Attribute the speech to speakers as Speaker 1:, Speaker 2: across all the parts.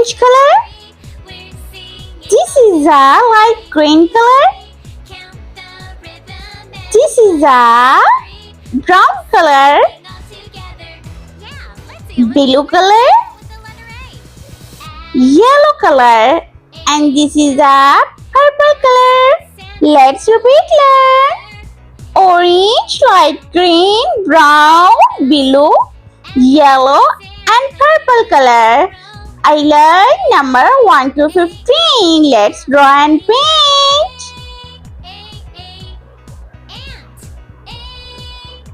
Speaker 1: orange color. This is a light green color. This is a brown color. Blue color. Yellow color. And this is a purple color. Let's repeat learn. Orange, light green, brown, blue, yellow and purple color. I learned number 1 to 15. Let's draw and paint.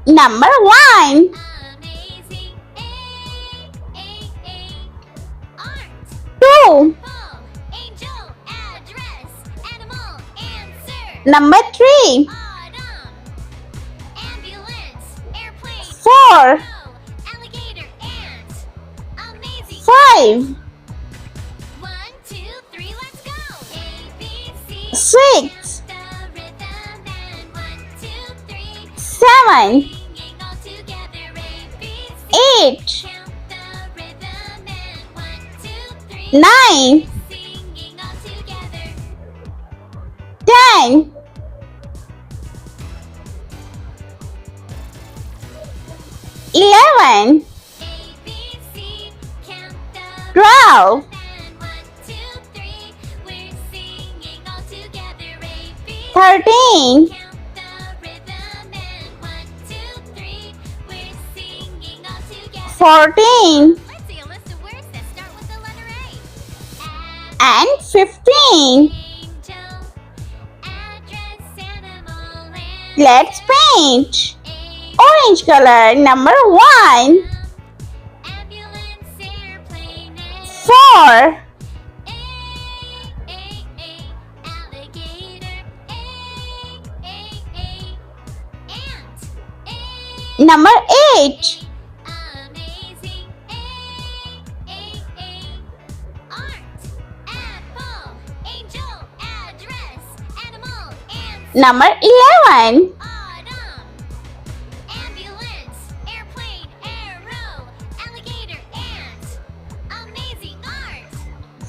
Speaker 1: Number 1. Two. Number 3. 4. 5. 6. 7. 8. 9. 10. 11. 12. 13. 14. And 15. Let's paint. Orange color. Number 1. 4. Number 8. Number 11.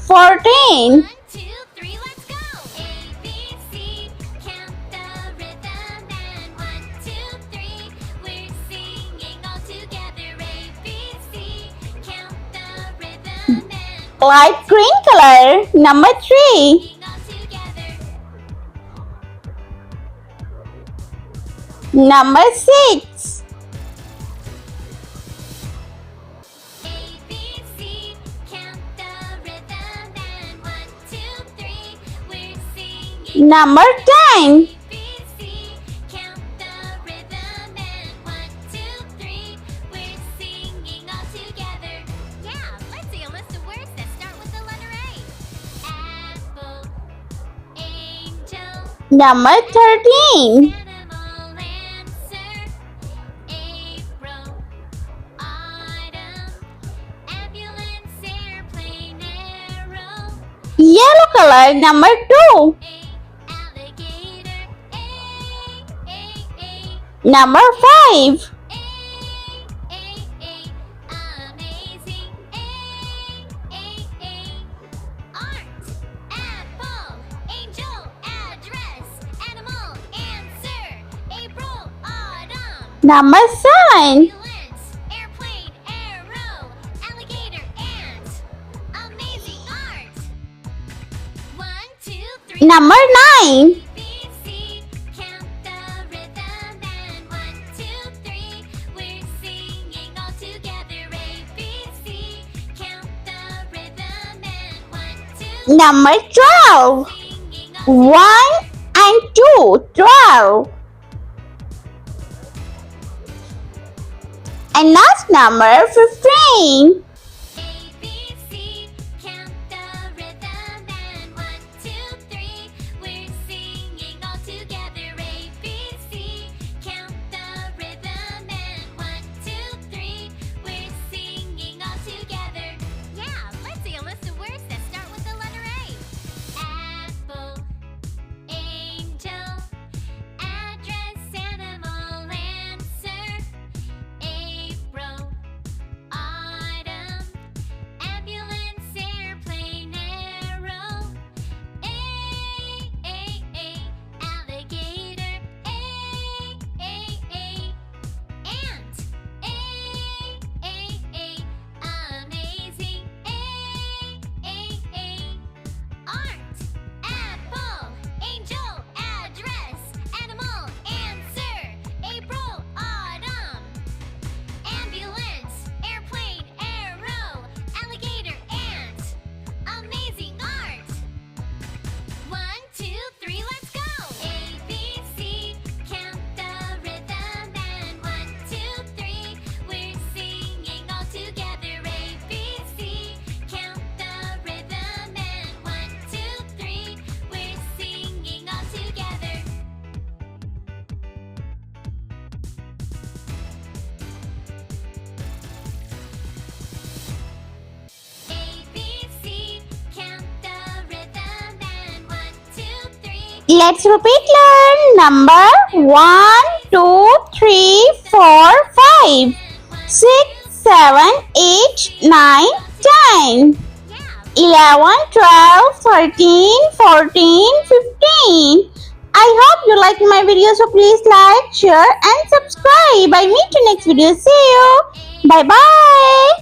Speaker 1: 14.
Speaker 2: 'Light
Speaker 1: Light green color. Number 3. Number 6. Number 10. Number 13. Yellow color. Number 2. Number 5. Number 7. Number 9. Number 12. 1 and 2. 12. And last number 15. Let's repeat learn. Number 1, 2, 3, 4, 5, 6, 7, 8, 9, 10, 11, 12, 13, 14, 15. I hope you like my video, so please like, share and subscribe. I meet you next video. See you. Bye bye.